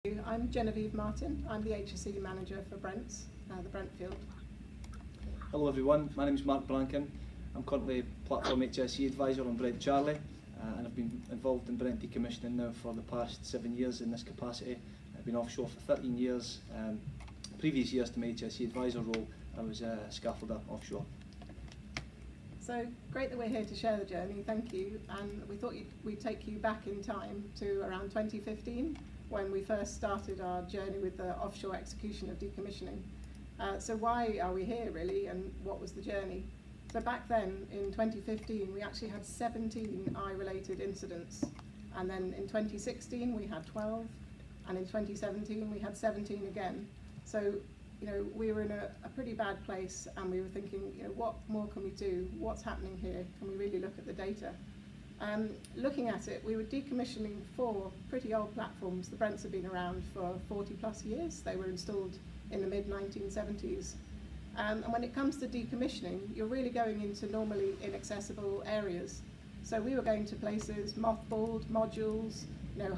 I'm Genevieve Martin. I'm the HSE Manager for the Brent Field. Hello everyone, my name is Marc Brankin. I'm currently Platform HSE Advisor on Brent Charlie, and I've been involved in Brent decommissioning now for the past 7 years in this capacity. I've been offshore for 13 years. Previous years to my HSE Advisor role, I was a scaffolder offshore. So great that we're here to share the journey, thank you. And we thought we'd take you back in time to around 2015 when we first started our journey with the offshore execution of decommissioning. So why are we here really, and what was the journey? So back then in 2015 we actually had 17 eye-related incidents, and then in 2016 we had 12, and in 2017 we had 17 again. So we were in a pretty bad place, and we were thinking, what more can we do? What's happening here? Can we really look at the data? Looking at it, we were decommissioning 4 pretty old platforms. The Brents have been around for 40 plus years. They were installed in the mid-1970s. And when it comes to decommissioning, you're really going into normally inaccessible areas. So we were going to places, mothballed modules,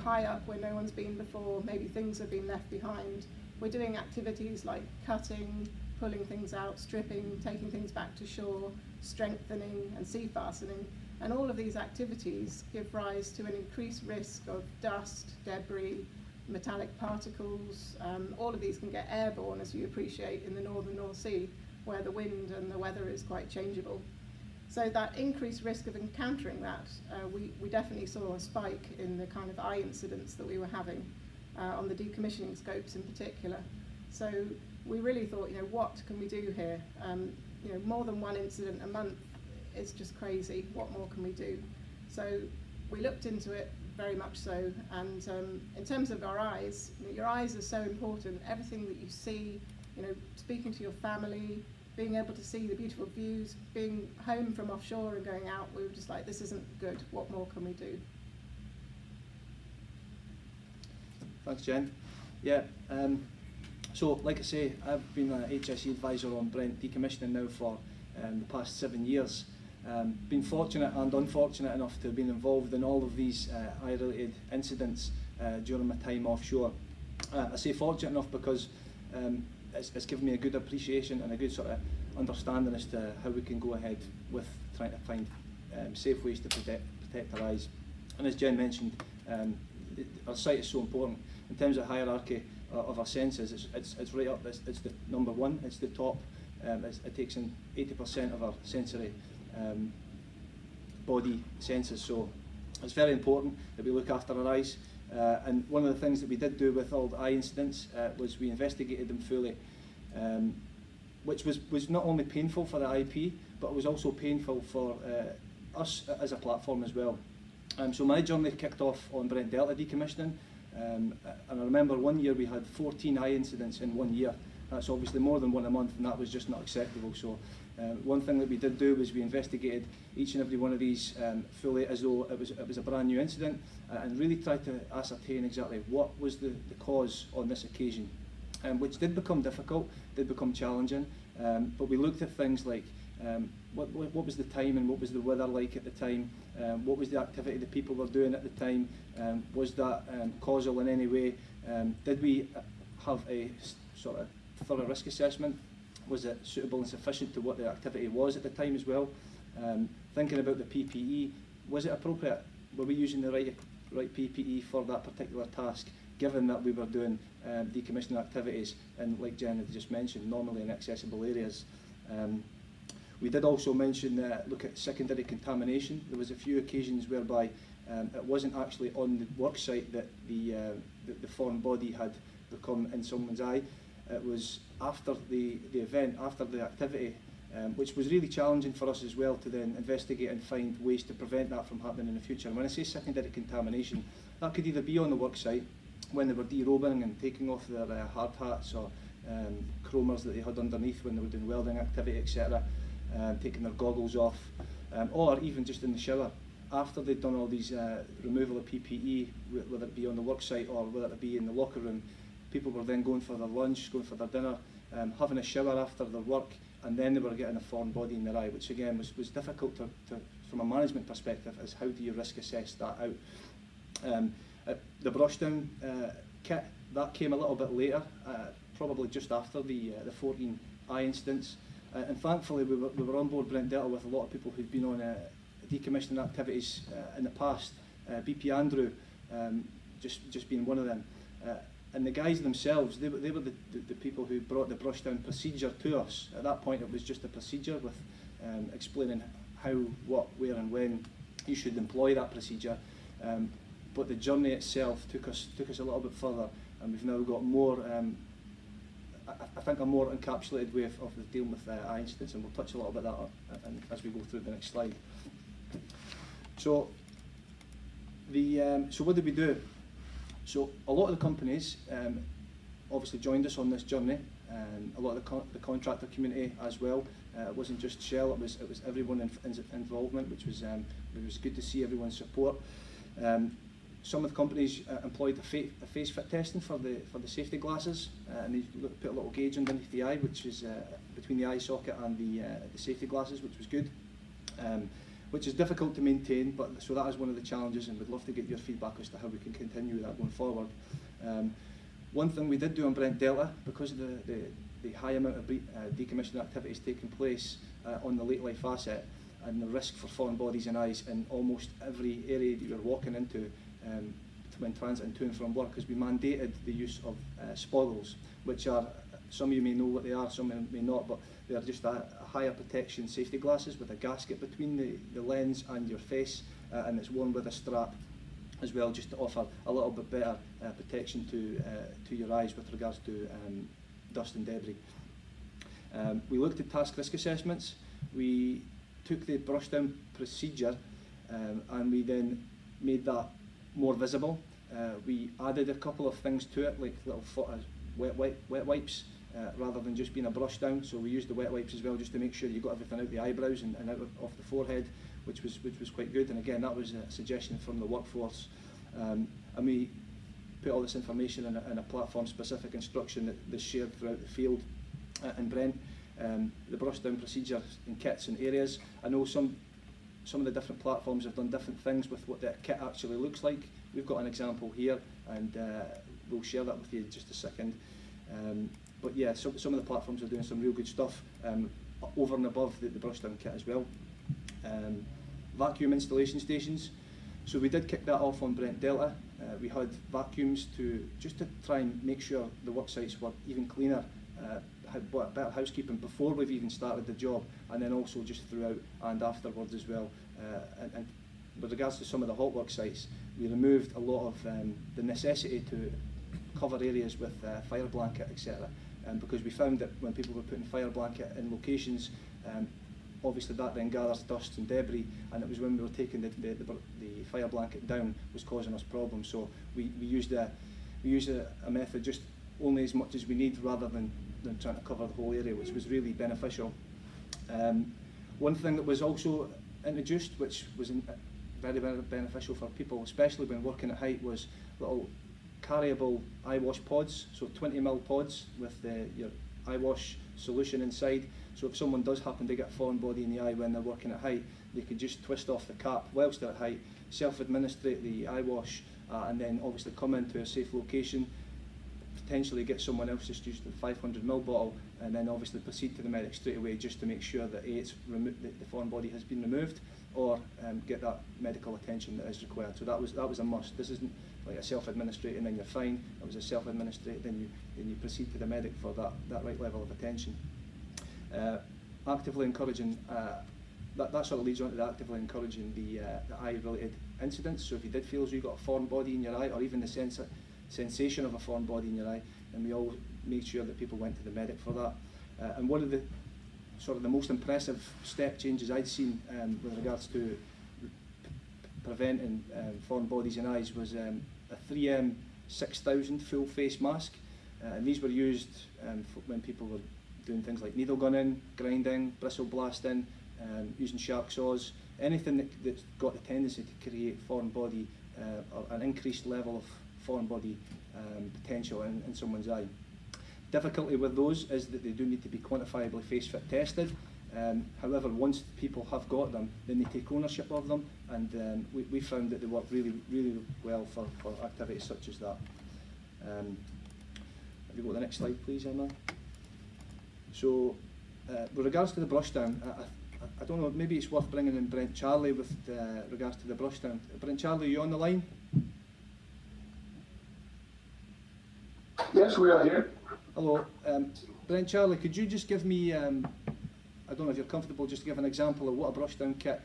high up where no one's been before, maybe things have been left behind. We're doing activities like cutting, pulling things out, stripping, taking things back to shore, strengthening and sea fastening. And all of these activities give rise to an increased risk of dust, debris, metallic particles. All of these can get airborne, as you appreciate, in the northern North Sea, where the wind and the weather is quite changeable. So that increased risk of encountering that, we definitely saw a spike in the kind of eye incidents that we were having on the decommissioning scopes in particular. So we really thought, what can we do here? More than one incident a month is just crazy. What more can we do? So we looked into it very much so, and in terms of our eyes, your eyes are so important. Everything that you see, speaking to your family, being able to see the beautiful views, being home from offshore and going out, we were just like, this isn't good. What more can we do? Thanks, Jen. Yeah, so like I say, I've been an HSE Advisor on Brent decommissioning now for the past 7 years. Been fortunate and unfortunate enough to have been involved in all of these eye-related incidents during my time offshore. I say fortunate enough because it's given me a good appreciation and a good sort of understanding as to how we can go ahead with trying to find safe ways to protect our eyes. And as Jen mentioned, our sight is so important. In terms of hierarchy of our senses, it's right up, it's the number one, it's the top. It takes in 80% of our sensory body senses, so it's very important that we look after our eyes. And one of the things that we did do with all the eye incidents was we investigated them fully, which was not only painful for the IP, but it was also painful for us as a platform as well. So my journey kicked off on Brent Delta decommissioning, and I remember one year we had 14 eye incidents in 1 year. That's obviously more than one a month, and that was just not acceptable. So one thing that we did do was we investigated each and every one of these fully as though it was a brand new incident, and really tried to ascertain exactly what was the cause on this occasion, which did become difficult, did become challenging, but we looked at things like what was the time and what was the weather like at the time, what was the activity the people were doing at the time, was that causal in any way, did we have a sort of thorough risk assessment, was it suitable and sufficient to what the activity was at the time as well, thinking about the PPE, was it appropriate, were we using the right PPE for that particular task, given that we were doing decommissioning activities and, like Jen had just mentioned, normally inaccessible areas. We did also mention look at secondary contamination. There was a few occasions whereby it wasn't actually on the work site that the foreign body had become in someone's eye. It was after the event, after the activity, which was really challenging for us as well to then investigate and find ways to prevent that from happening in the future. And when I say secondary contamination, that could either be on the work site when they were derobing and taking off their hard hats or chromers that they had underneath when they were doing welding activity, etc., taking their goggles off, or even just in the shower after they'd done all these removal of PPE, whether it be on the work site or whether it be in the locker room. People were then going for their lunch, going for their dinner, having a shower after their work, and then they were getting a foreign body in their eye, which again was difficult to from a management perspective, is how do you risk assess that out. The brushdown kit, that came a little bit later, probably just after the 14 eye incidents. And thankfully we were on board Brent Delta with a lot of people who'd been on decommissioning activities in the past. BP Andrew just being one of them. And the guys themselves, they were the people who brought the brushdown procedure to us. At that point it was just a procedure with explaining how, what, where and when you should employ that procedure. But the journey itself took us a little bit further, and we've now got more, I think a more encapsulated way of dealing with eye incidents, and we'll touch a little bit on that as we go through the next slide. So so what did we do? So a lot of the companies obviously joined us on this journey, a lot of the contractor community as well. It wasn't just Shell; it was everyone involvement, which was good to see everyone's support. Some of the companies employed a face fit testing for the safety glasses, and they put a little gauge underneath the eye, which is between the eye socket and the safety glasses, which was good. Which is difficult to maintain, but so that is one of the challenges, and we'd love to get your feedback as to how we can continue with that going forward. One thing we did do on Brent Delta, because of the high amount of decommissioning activities taking place on the late life asset, and the risk for foreign bodies and eyes in almost every area that you're walking into when transiting to and from work, is we mandated the use of spoggles, which are, some of you may know what they are, some may not, but they are just a higher protection safety glasses with a gasket between the lens and your face, and it's worn with a strap as well, just to offer a little bit better protection to your eyes with regards to dust and debris. We looked at task risk assessments. We took the brushdown procedure and we then made that more visible. We added a couple of things to it, like little wet wipes, rather than just being a brush down. So we used the wet wipes as well, just to make sure you got everything out the eyebrows and out off the forehead, which was quite good. And again, that was a suggestion from the workforce. And we put all this information in a platform-specific instruction that's shared throughout the field in Brent. The brush down procedure in kits and areas. I know some of the different platforms have done different things with what that kit actually looks like. We've got an example here, and we'll share that with you in just a second. But yeah, some of the platforms are doing some real good stuff over and above the brushdown kit as well. Vacuum installation stations. So we did kick that off on Brent Delta. We had vacuums just to try and make sure the work sites were even cleaner, had better housekeeping before we've even started the job, and then also just throughout and afterwards as well. And with regards to some of the hot work sites, we removed a lot of the necessity to cover areas with fire blanket, etc. Because we found that when people were putting fire blanket in locations, obviously that then gathers dust and debris, and it was when we were taking the fire blanket down was causing us problems. So we used a method just only as much as we need, rather than trying to cover the whole area, which was really beneficial. One thing that was also introduced, which was very, very beneficial for people, especially when working at height, was little carryable eye wash pods, so 20mm pods with your eye wash solution inside. So if someone does happen to get a foreign body in the eye when they're working at height, they could just twist off the cap whilst they're at height, self-administrate the eye wash, and then obviously come into a safe location, potentially get someone else just used the 500ml bottle, and then obviously proceed to the medic straight away, just to make sure that the foreign body has been removed, or get that medical attention that is required. So that was a must. This isn't like a self-administrate and then you're fine. It was a self-administrate, then you proceed to the medic for that right level of attention. Actively encouraging, that sort of leads on to actively encouraging the eye-related incidents. So if you did feel as you got a foreign body in your eye, or even the sensation of a foreign body in your eye, and we all made sure that people went to the medic for that. And one of the most impressive step changes I'd seen with regards to preventing foreign bodies in eyes was a 3M 6000 full face mask, and these were used when people were doing things like needle gunning, grinding, bristle blasting, using shark saws, anything that's got the tendency to create foreign body or an increased level of foreign body potential in someone's eye. Difficulty with those is that they do need to be quantifiably face fit tested. However, once people have got them, then they take ownership of them, and we found that they work really, really well for activities such as that. If you go to the next slide, please, Emma. So, with regards to the brushdown, I don't know, maybe it's worth bringing in Brent Charlie with regards to the brushdown. Brent Charlie, are you on the line? Yes, we are here. Hello. Brent Charlie, could you just give me, I don't know if you're comfortable, just to give an example of what a brushdown kit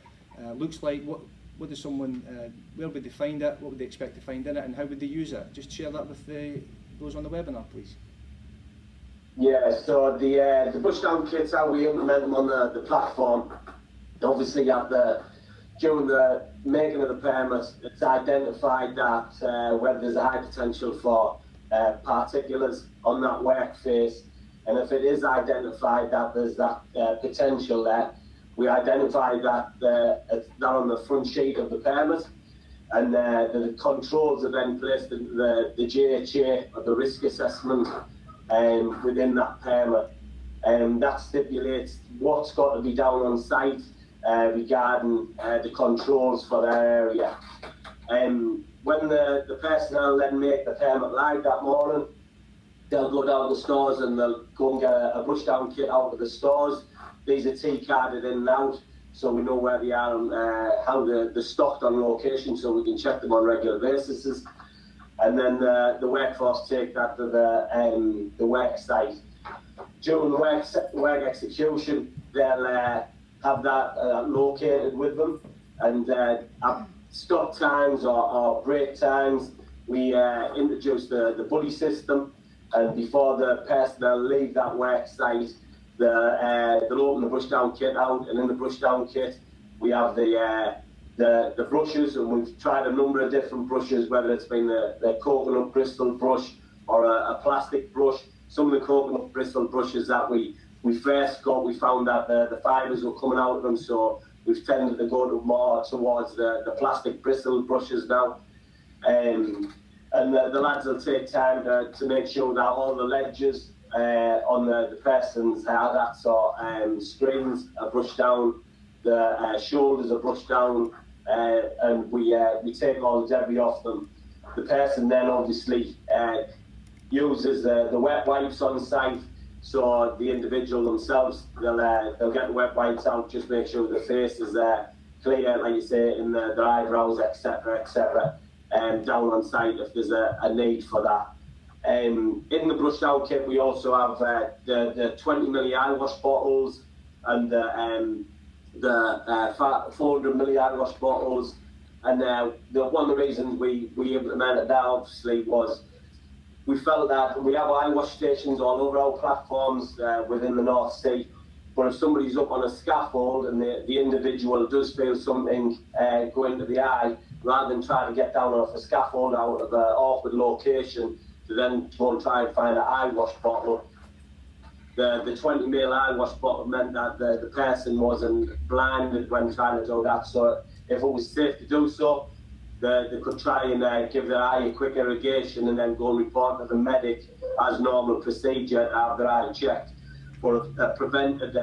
looks like. What does someone, where would they find it? What would they expect to find in it? And how would they use it? Just share that with those on the webinar, please. Yeah, so the brushdown kits, how we implement them on the platform, obviously during the making of the permit, it's identified that whether there's a high potential for particulars on that work face, and if it is identified that there's that potential there, we identify that it's not on the front sheet of the permit, and the controls are then placed in the JHA, or the risk assessment, within that permit, and that stipulates what's got to be done on site regarding the controls for that area. When the personnel then make the permit live that morning, they'll go down to the stores and they'll go and get a brushdown kit out of the stores. These are T-carded in and out, so we know where they are and how they're stocked on location, so we can check them on regular basis. And then the workforce take that to the work site. During the work execution, they'll have that located with them, and at stop times or break times, we introduce the buddy system, and before the personnel leave that work site, they'll open the brushdown kit out, and in the brushdown kit we have the brushes, and we've tried a number of different brushes, whether it's been the coconut bristle brush or a plastic brush. Some of the coconut bristle brushes that we first got, we found that the fibres were coming out of them, so we've tended to go more towards the plastic bristle brushes now. And the lads will take time to make sure that all the ledges on the person's screens are brushed down, the shoulders are brushed down, and we take all the debris off them. The person then obviously uses the wet wipes on site, so the individual themselves, they'll get the wet wipes out, just make sure the face is clear, like you say, in their eyebrows, etc., and down on site if there's a need for that. In the brushdown kit, we also have the 20 milli eye wash bottles and the 400 milli eye wash bottles. And one of the reasons we implemented that obviously was we felt that we have eye wash stations all over our platforms within the North Sea. But if somebody's up on a scaffold and the individual does feel something go into the eye, rather than trying to get down off a scaffold out of an awkward location, to then go and try and find an eye wash bottle. The 20 ml eye wash bottle meant that the person wasn't blinded when trying to do that. So if it was safe to do so, they could try and give their eye a quick irrigation and then go and report to the medic as normal procedure to have their eye checked. But it prevented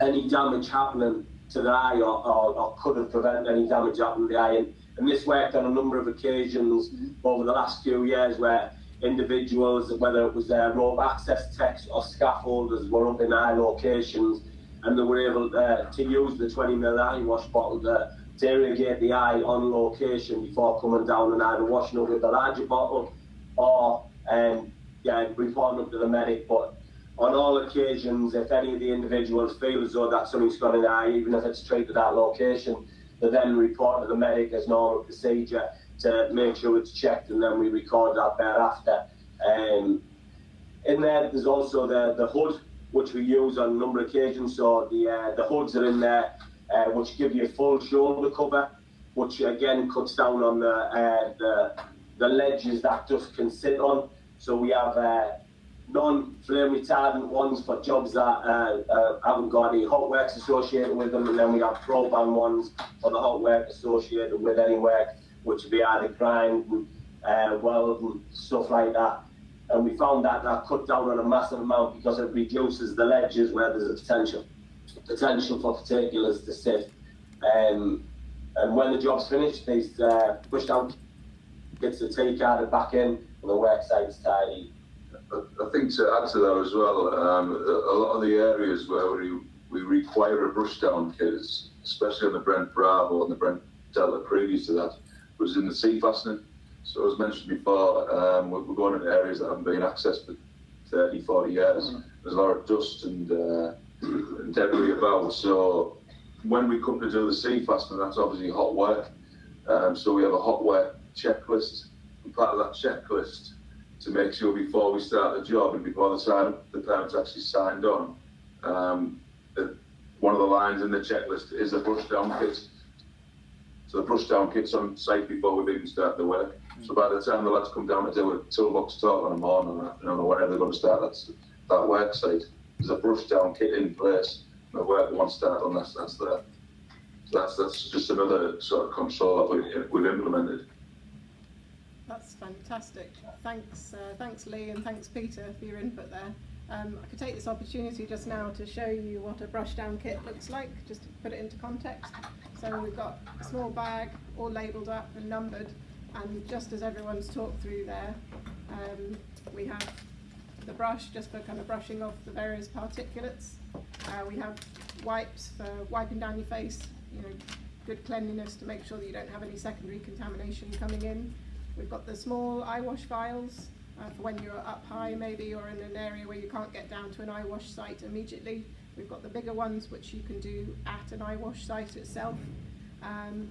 any damage happening to the eye, or could have prevented any damage happening to the eye. And this worked on a number of occasions over the last few years where individuals, whether it was rope access techs or scaffolders, were up in eye locations, and they were able to use the 20 ml eye wash bottle to irrigate the eye on location before coming down and either washing up with the larger bottle or reporting up to the medic. But on all occasions, if any of the individuals feel as though that something's gone in the eye, even if it's treated at that location, they then report to the medic as normal procedure to make sure it's checked, and then we record that thereafter. In there's also the hood, which we use on a number of occasions. So the hoods are in there, which give you a full shoulder cover, which again cuts down on the ledges that dust can sit on. So we have non-flame retardant ones for jobs that haven't got any hot works associated with them, and then we have propane ones for the hot work associated with any work, which would be either grind and weld and stuff like that. And we found that cut down on a massive amount because it reduces the ledges where there's a potential for particulars to sit. And when the job's finished, these pushdown kits are T-carded back in. and the work site's tidy. I think to add to that as well, a lot of the areas where we require a brush down kit, especially on the Brent Bravo and the Brent Delta previous to that, was in the sea fastening. So as mentioned before, we're going into areas that haven't been accessed for 30, 40 years. There's a lot of dust and debris about. So when we come to do the sea fastening, that's obviously hot work. So we have a hot work checklist, and part of that checklist, to make sure before we start the job and before the permit's actually signed on, one of the lines in the checklist is a brush down kit. So the brush down kit's on site before we even start the work. So by the time the lads come down to do a toolbox talk on a morning or afternoon or whenever they're going to start that work site, there's a brush down kit in place. And the work won't start unless that's there. So that's just another sort of control that we've implemented. That's fantastic. Thanks Lee, and thanks Peter for your input there. I could take this opportunity just now to show you what a brush down kit looks like, just to put it into context. So we've got a small bag, all labelled up and numbered, and just as everyone's talked through there, we have the brush just for kind of brushing off the various particulates. We have wipes for wiping down your face, good cleanliness to make sure that you don't have any secondary contamination coming in. We've got the small eye wash vials for when you're up high maybe, or in an area where you can't get down to an eye wash site immediately. We've got the bigger ones which you can do at an eye wash site itself.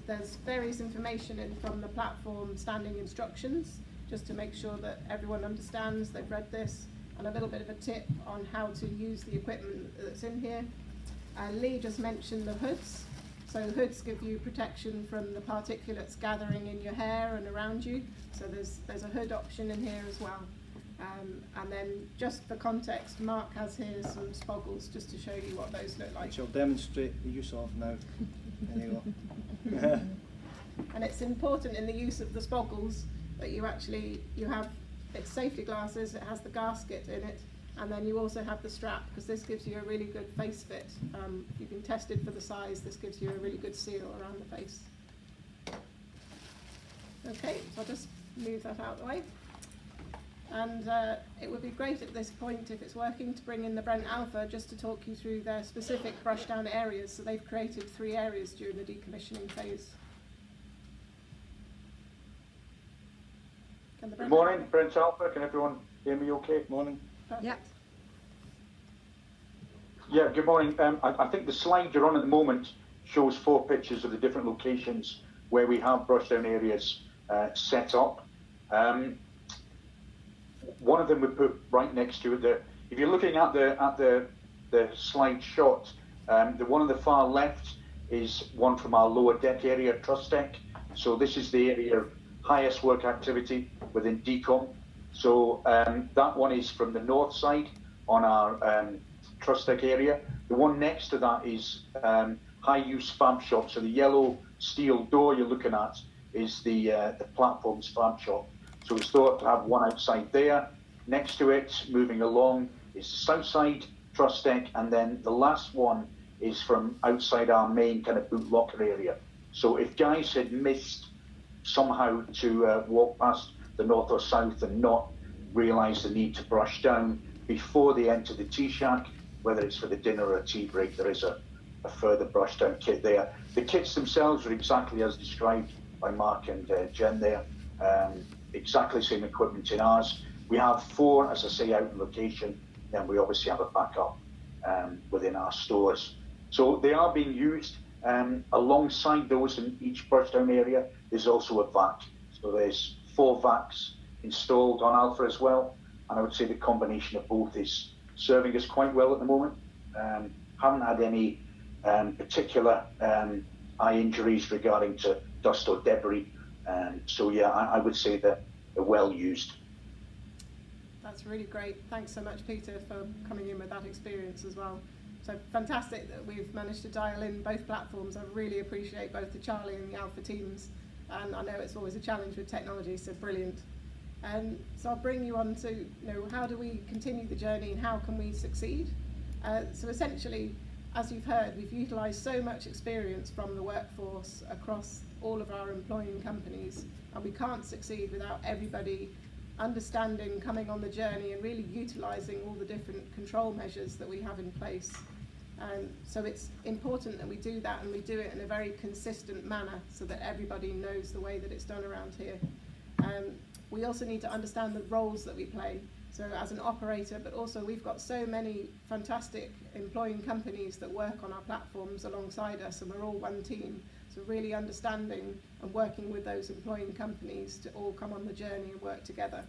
There's various information in from the platform standing instructions, just to make sure that everyone understands, they've read this, and a little bit of a tip on how to use the equipment that's in here. Lee just mentioned the hoods. So hoods give you protection from the particulates gathering in your hair and around you. So there's a hood option in here as well. And then just for context, Mark has here some spoggles just to show you what those look like. Which I'll demonstrate the use of now. There you go. And it's important in the use of the spoggles that you have its safety glasses, it has the gasket in it, and then you also have the strap, because this gives you a really good face fit. If you've been tested for the size, this gives you a really good seal around the face. Okay, so I'll just move that out of the way. And it would be great at this point, if it's working, to bring in the Brent Alpha just to talk you through their specific brush down areas. So they've created 3 areas during the decommissioning phase. Good morning, Brent Alpha. Can everyone hear me okay? Morning. Perfect. Yeah. Yeah, good morning. I think the slide you're on at the moment shows 4 pictures of the different locations where we have brush down areas set up. One of them we put right next to it. If you're looking at the slide shot, the one on the far left is one from our lower deck area, truss deck. So this is the area of highest work activity within decom. So that one is from the north side on our truss deck area. The one next to that is high use fab shop. So the yellow steel door you're looking at is the platform's fab shop. So it's thought to have one outside there. Next to it, moving along, is the south side truss deck, and then the last one is from outside our main kind of boot locker area. So if guys had missed somehow to walk past the north or south and not realise the need to brush down before they enter the tea shack, whether it's for the dinner or a tea break, there is a further brush down kit there. The kits themselves are exactly as described by Mark and Jen there. Exactly the same equipment in ours. We have 4, as I say, out in location, and we obviously have a backup within our stores. So they are being used. Alongside those in each brush down area, there's also a vac. So there's 4 vacs installed on Alpha as well, and I would say the combination of both is serving us quite well at the moment. Haven't had any particular eye injuries regarding to dust or debris. So yeah, I would say that they're well used. That's really great. Thanks so much, Peter, for coming in with that experience as well. So fantastic that we've managed to dial in both platforms. I really appreciate both the Charlie and the Alpha teams, and I know it's always a challenge with technology, so brilliant. So I'll bring you on to, how do we continue the journey and how can we succeed? So essentially, as you've heard, we've utilised so much experience from the workforce across all of our employing companies, and we can't succeed without everybody understanding, coming on the journey and really utilising all the different control measures that we have in place. So it's important that we do that, and we do it in a very consistent manner so that everybody knows the way that it's done around here. We also need to understand the roles that we play. So as an operator, but also we've got so many fantastic employing companies that work on our platforms alongside us, and we're all one team. So really understanding and working with those employing companies to all come on the journey and work together.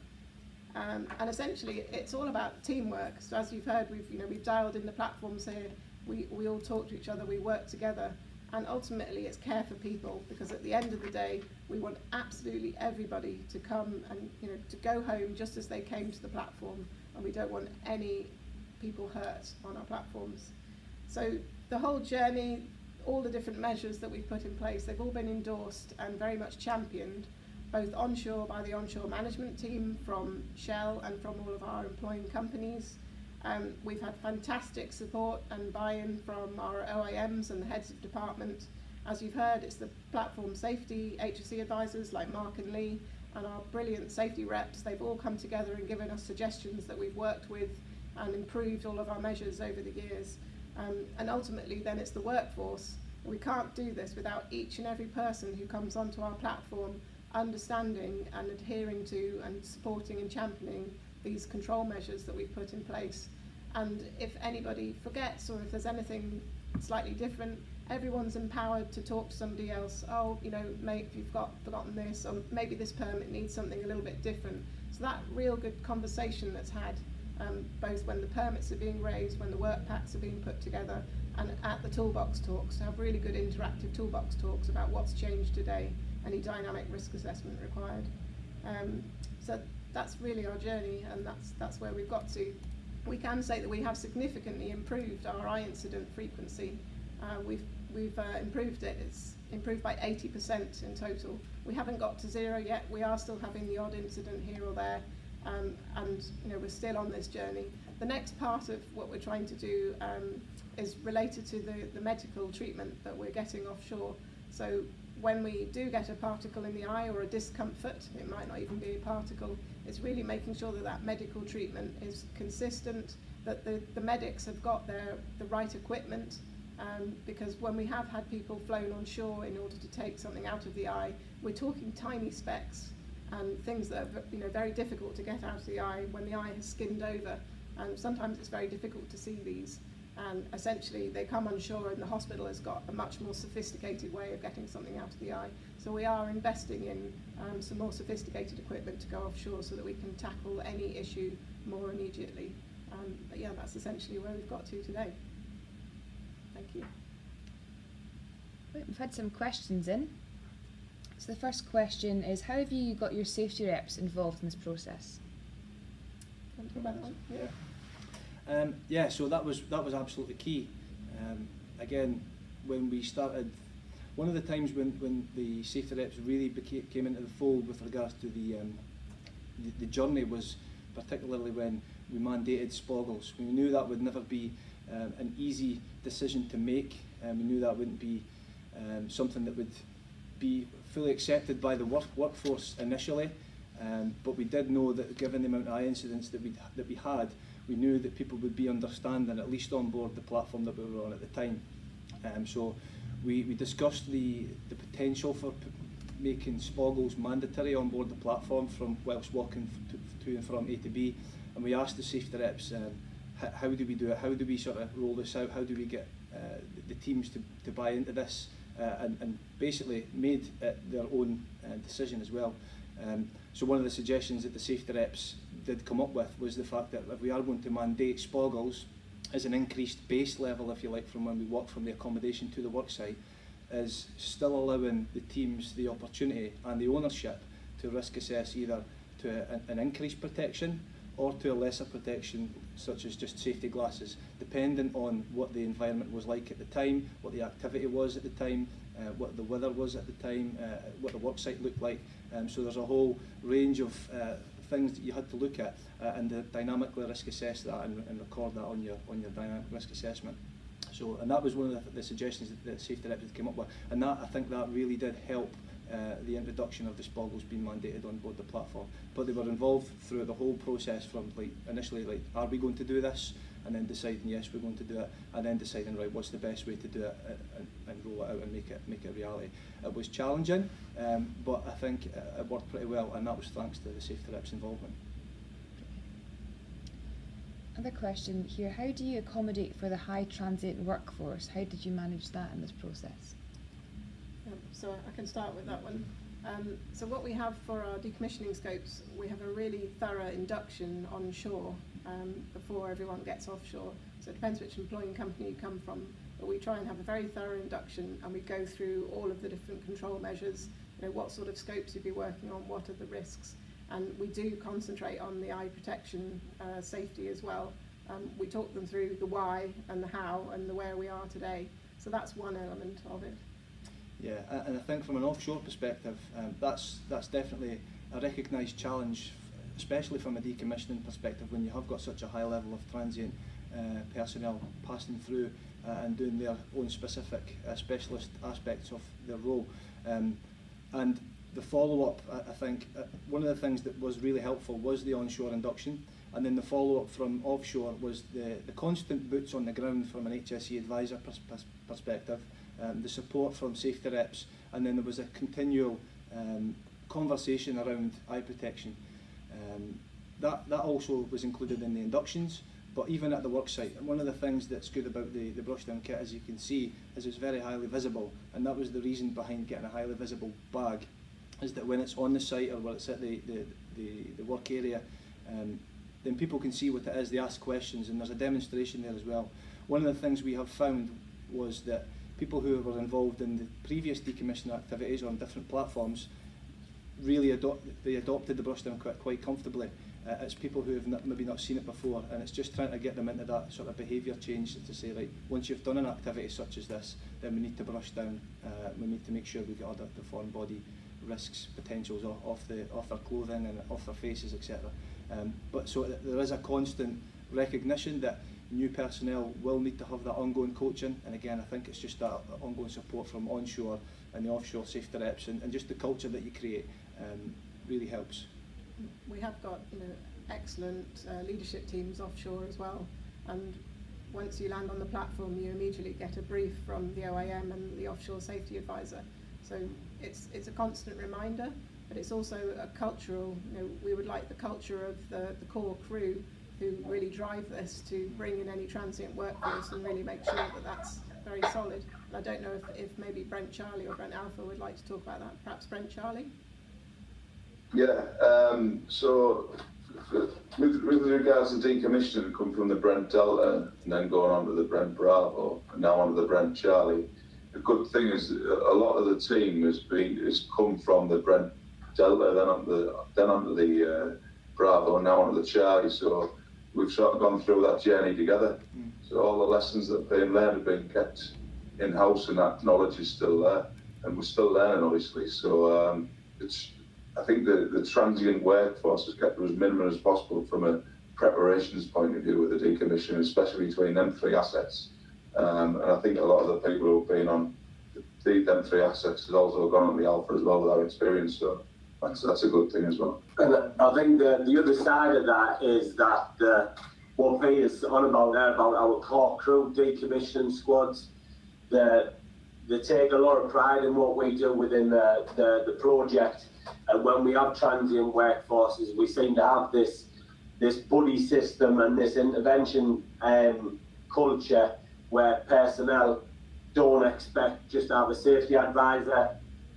And essentially it's all about teamwork. So as you've heard, we've dialed in the platforms here. We all talk to each other, we work together, and ultimately it's care for people, because at the end of the day we want absolutely everybody to come and to go home just as they came to the platform, and we don't want any people hurt on our platforms. So the whole journey, all the different measures that we've put in place, they've all been endorsed and very much championed, both onshore by the onshore management team from Shell and from all of our employing companies. We've had fantastic support and buy-in from our OIMs and the heads of department. As you've heard, it's the platform safety HSE advisors like Marc and Lee, and our brilliant safety reps. They've all come together and given us suggestions that we've worked with and improved all of our measures over the years. And ultimately then it's the workforce. We can't do this without each and every person who comes onto our platform understanding and adhering to and supporting and championing these control measures that we've put in place. And if anybody forgets, or if there's anything slightly different, everyone's empowered to talk to somebody else. Oh, mate, you've forgotten this, or maybe this permit needs something a little bit different. So that real good conversation that's had, both when the permits are being raised, when the work packs are being put together, and at the toolbox talks, to have really good interactive toolbox talks about what's changed today, any dynamic risk assessment required. So that's really our journey, and that's where we've got to. We can say that we have significantly improved our eye incident frequency. We've improved it. It's improved by 80% in total. We haven't got to zero yet. We are still having the odd incident here or there, and we're still on this journey. The next part of what we're trying to do is related to the medical treatment that we're getting offshore. So when we do get a particle in the eye or a discomfort, it might not even be a particle, it's really making sure that that medical treatment is consistent, that the medics have got the right equipment, because when we have had people flown on shore in order to take something out of the eye, we're talking tiny specks and things that are very difficult to get out of the eye when the eye has skinned over, and sometimes it's very difficult to see these. And essentially they come on shore and the hospital has got a much more sophisticated way of getting something out of the eye. So we are investing in some more sophisticated equipment to go offshore so that we can tackle any issue more immediately. But yeah, that's essentially where we've got to today. Thank you. Right, we've had some questions in. So the first question is, how have you got your safety reps involved in this process? Want to talk about that one? Yeah. So that was absolutely key. Again, when we started, one of the times when the safety reps really came into the fold with regards to the journey was particularly when we mandated spoggles. We knew that would never be an easy decision to make, and we knew that wouldn't be something that would be fully accepted by the workforce initially, but we did know that given the amount of eye incidents that we had, we knew that people would be understanding, at least on board the platform that we were on at the time. So we discussed the potential for making spoggles mandatory on board the platform from whilst walking to and from A to B, and we asked the safety reps, how do we do it? How do we sort of roll this out? How do we get the teams to buy into this? And basically made it their own decision as well. So one of the suggestions that the safety reps did come up with was the fact that if we are going to mandate spoggles as an increased base level, if you like, from when we walk from the accommodation to the worksite, is still allowing the teams the opportunity and the ownership to risk assess either to an increased protection or to a lesser protection, such as just safety glasses, dependent on what the environment was like at the time, what the activity was at the time, what the weather was at the time, what the worksite looked like. So there's a whole range of things that you had to look at and dynamically risk assess that and record that on your dynamic risk assessment. So, and that was one of the suggestions that the safety reps came up with, and that, I think that really did help the introduction of the spoggles being mandated on board the platform. But they were involved throughout the whole process, from initially are we going to do this, and then deciding yes, we're going to do it, and then deciding right, what's the best way to do it, and roll it out and make it reality. It was challenging, but I think it worked pretty well, and that was thanks to the safety reps' involvement. Another question here, how do you accommodate for the high transient workforce? How did you manage that in this process? So I can start with that one. So what we have for our decommissioning scopes, we have a really thorough induction on shore before everyone gets offshore. So it depends which employing company you come from, but we try and have a very thorough induction, and we go through all of the different control measures, what sort of scopes you'd be working on, what are the risks, and we do concentrate on the eye protection safety as well. We talk them through the why and the how and the where we are today. So that's one element of it. Yeah, and I think from an offshore perspective, that's definitely a recognised challenge, especially from a decommissioning perspective, when you have got such a high level of transient personnel passing through and doing their own specific specialist aspects of their role. And the follow-up, I think, one of the things that was really helpful was the onshore induction, and then the follow-up from offshore was the constant boots on the ground from an HSE advisor perspective, the support from safety reps, and then there was a continual conversation around eye protection. That also was included in the inductions, but even at the worksite. And one of the things that's good about the brushdown kit, as you can see, is it's very highly visible, and that was the reason behind getting a highly visible bag, is that when it's on the site or when it's at the work area, then people can see what it is, they ask questions, and there's a demonstration there as well. One of the things we have found was that people who were involved in the previous decommissioning activities on different platforms really adopted the brushdown kit quite comfortably. It's people who have maybe not seen it before, and it's just trying to get them into that sort of behaviour change to say, right, once you've done an activity such as this, then we need to brush down, we need to make sure we get other the foreign body risks, potentials off their clothing and off their faces, etc. But so there is a constant recognition that new personnel will need to have that ongoing coaching, and again I think it's just that ongoing support from onshore and the offshore safety reps, and just the culture that you create really helps. We have got excellent leadership teams offshore as well, and once you land on the platform you immediately get a brief from the OIM and the offshore safety advisor. So it's a constant reminder, but it's also a cultural, we would like the culture of the core crew who really drive this to bring in any transient workforce and really make sure that that's very solid. And I don't know if maybe Brent Charlie or Brent Alpha would like to talk about that. Perhaps Brent Charlie? Yeah, so with regards to decommissioning, come from the Brent Delta and then going on to the Brent Bravo and now on to the Brent Charlie. The good thing is a lot of the team has come from the Brent Delta, then onto the Bravo, and now onto the Charlie. So we've sort of gone through that journey together. So all the lessons that have been learned have been kept in-house, and that knowledge is still there, and we're still learning, obviously. So I think the transient workforce has kept as minimum as possible from a preparations point of view with the decommissioning, especially between them three assets. And I think a lot of the people who've been on them three assets has also gone on the Alpha as well with our experience. So that's a good thing as well. And I think the other side of that is that what Peter's on about there about our core crew decommissioning squads, they take a lot of pride in what we do within the project. And when we have transient workforces, we seem to have this buddy system and this intervention culture where personnel don't expect just to have a safety advisor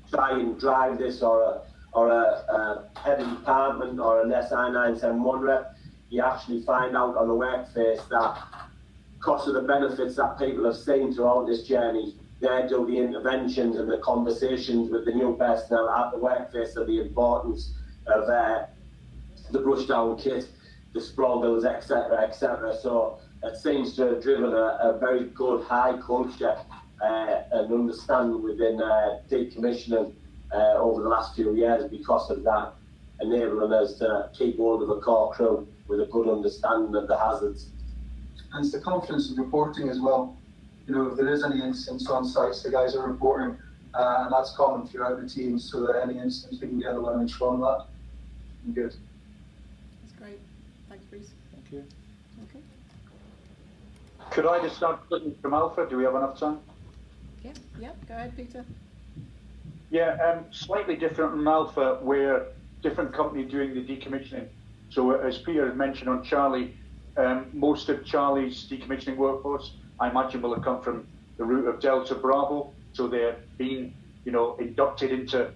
try and drive this, or a head of department or an SI 971 rep. You actually find out on the workplace that because of the benefits that people have seen throughout this journey, they do the interventions and the conversations with the new personnel at the workplace of the importance of the brushdown kit, the sproggles, etc., etc. So it seems to have driven a very good high culture and understanding within decommissioning over the last few years because of that, enabling us to keep hold of a core crew with a good understanding of the hazards. And it's the confidence of reporting as well. If there is any incidents on sites, the guys are reporting and that's common throughout the team, so that any instance we can get a learning from that. Good. That's great. Thanks, Bruce. Thank you. Okay. Could I just start clicking from Alpha? Do we have enough time? Yeah, go ahead, Peter. Yeah, slightly different from Alpha, where different company doing the decommissioning. So as Peter had mentioned on Charlie, most of Charlie's decommissioning workforce, I imagine, will have come from the route of Delta Bravo. So they're being, inducted into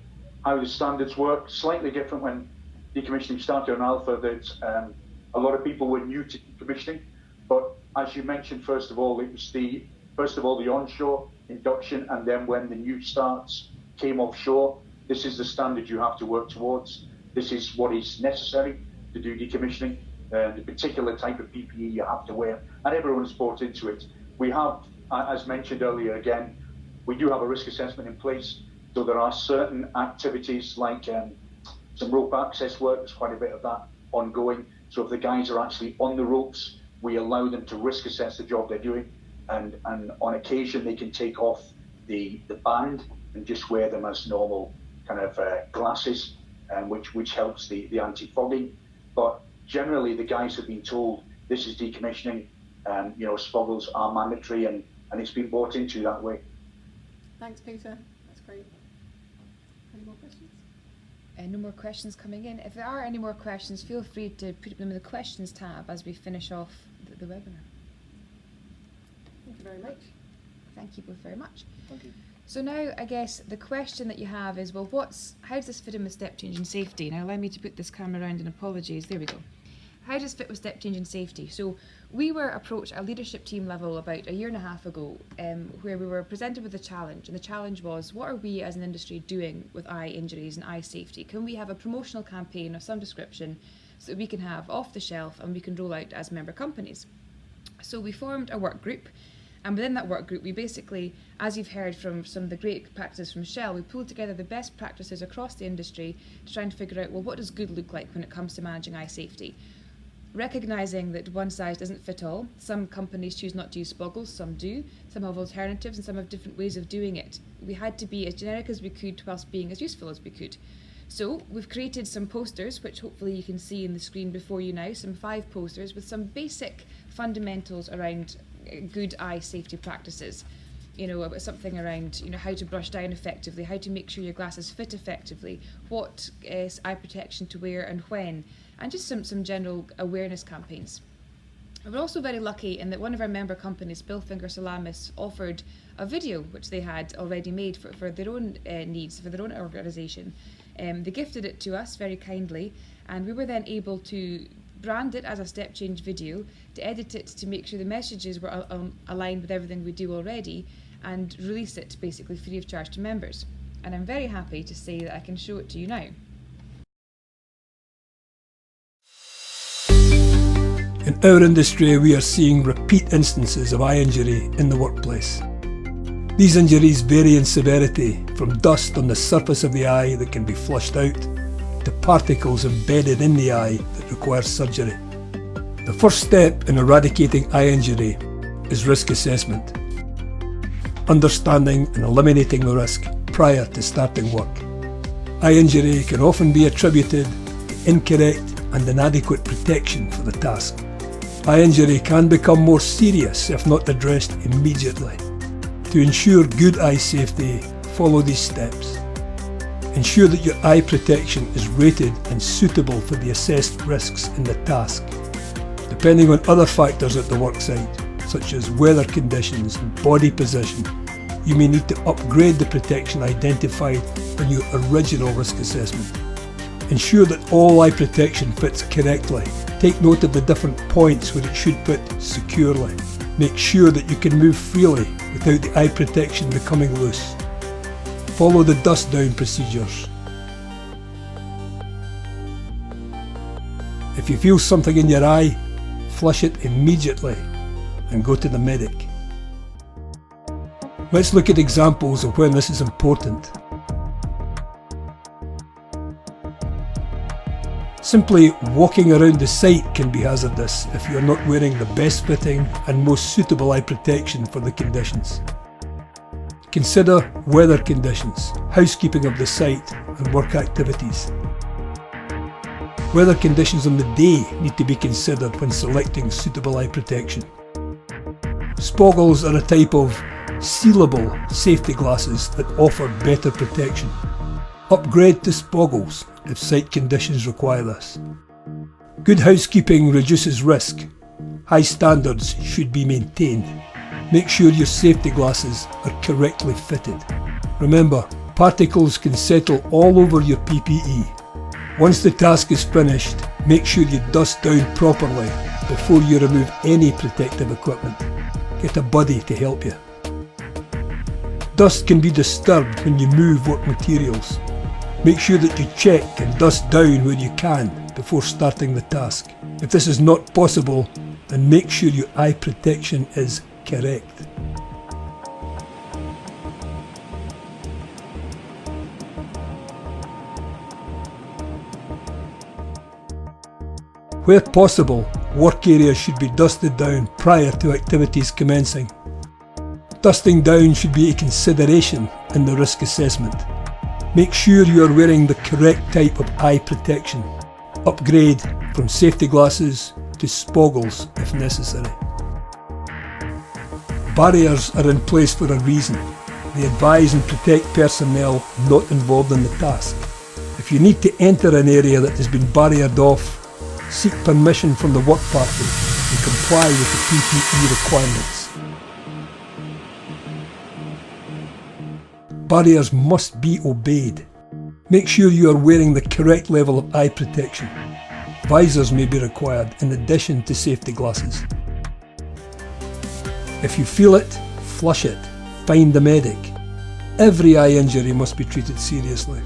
how the standards work. Slightly different when decommissioning started on Alpha, that a lot of people were new to decommissioning. But as you mentioned, first of all, it was the onshore induction, and then when the new starts came offshore, this is the standard you have to work towards. This is what is necessary to do decommissioning, the particular type of PPE you have to wear, and everyone's bought into it. We have, as mentioned earlier again, we do have a risk assessment in place, so there are certain activities like some rope access work, there's quite a bit of that ongoing. So if the guys are actually on the ropes, we allow them to risk assess the job they're doing, and on occasion they can take off the band and just wear them as normal kind of glasses, which helps the anti-fogging. But generally the guys have been told this is decommissioning, spoggles are mandatory, and it's been bought into that way. Thanks, Peter. That's great. Any more questions? No more questions coming in. If there are any more questions, feel free to put them in the questions tab as we finish off the webinar. Thank you very much. Thank you both very much. Thank you. So now, I guess the question that you have is, well, how does this fit in with step change and safety? Now, allow me to put this camera around, and apologies. There we go. How does it fit with step change and safety? So we were approached at a leadership team level about a year and a half ago, where we were presented with a challenge, and the challenge was, what are we as an industry doing with eye injuries and eye safety? Can we have a promotional campaign of some description so that we can have off the shelf and we can roll out as member companies? So we formed a work group, and within that work group we basically, as you've heard from some of the great practices from Shell, we pulled together the best practices across the industry to try and figure out, well, what does good look like when it comes to managing eye safety? Recognising that one size doesn't fit all. Some companies choose not to use spoggles, some do, some have alternatives, and some have different ways of doing it. We had to be as generic as we could whilst being as useful as we could. So we've created some posters, which hopefully you can see in the screen before you now, some 5 posters with some basic fundamentals around good eye safety practices. Something around how to brush down effectively, how to make sure your glasses fit effectively, what eye protection to wear and when, and just some general awareness campaigns. We're also very lucky in that one of our member companies, Bilfingers, offered a video which they had already made for their own needs, for their own organisation. They gifted it to us very kindly, and we were then able to brand it as a step change video, to edit it to make sure the messages were aligned with everything we do already, and release it basically free of charge to members. And I'm very happy to say that I can show it to you now. In our industry, we are seeing repeat instances of eye injury in the workplace. These injuries vary in severity, from dust on the surface of the eye that can be flushed out, to particles embedded in the eye that require surgery. The first step in eradicating eye injury is risk assessment. Understanding and eliminating the risk prior to starting work. Eye injury can often be attributed to incorrect and inadequate protection for the task. Eye injury can become more serious if not addressed immediately. To ensure good eye safety, follow these steps. Ensure that your eye protection is rated and suitable for the assessed risks in the task. Depending on other factors at the worksite, such as weather conditions and body position, you may need to upgrade the protection identified in your original risk assessment. Ensure that all eye protection fits correctly. Take note of the different points where it should fit securely. Make sure that you can move freely without the eye protection becoming loose. Follow the dust down procedures. If you feel something in your eye, flush it immediately and go to the medic. Let's look at examples of when this is important. Simply walking around the site can be hazardous if you are not wearing the best fitting and most suitable eye protection for the conditions. Consider weather conditions, housekeeping of the site and work activities. Weather conditions on the day need to be considered when selecting suitable eye protection. Spoggles are a type of sealable safety glasses that offer better protection. Upgrade to spoggles if site conditions require this. Good housekeeping reduces risk. High standards should be maintained. Make sure your safety glasses are correctly fitted. Remember, particles can settle all over your PPE. Once the task is finished, make sure you dust down properly before you remove any protective equipment. Get a buddy to help you. Dust can be disturbed when you move work materials. Make sure that you check and dust down where you can before starting the task. If this is not possible, then make sure your eye protection is correct. Where possible, work areas should be dusted down prior to activities commencing. Dusting down should be a consideration in the risk assessment. Make sure you are wearing the correct type of eye protection. Upgrade from safety glasses to spoggles if necessary. Barriers are in place for a reason. They advise and protect personnel not involved in the task. If you need to enter an area that has been barriered off, seek permission from the work party and comply with the PPE requirements. Barriers must be obeyed. Make sure you are wearing the correct level of eye protection. Visors may be required in addition to safety glasses. If you feel it, flush it. Find the medic. Every eye injury must be treated seriously.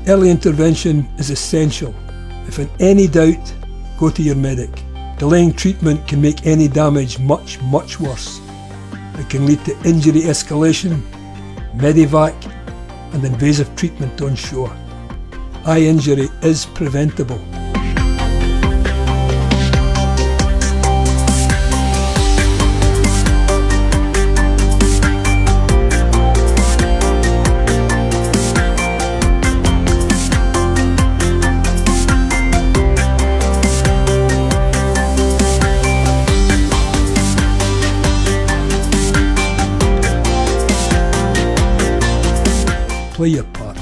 Early intervention is essential. If in any doubt, go to your medic. Delaying treatment can make any damage much worse. It can lead to injury escalation, medevac, and invasive treatment on shore. Eye injury is preventable. Play your part.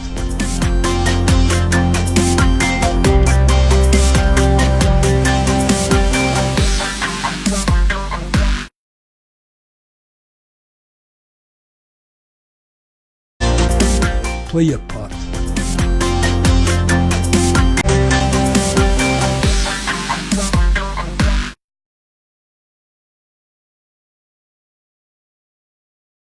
Play your part.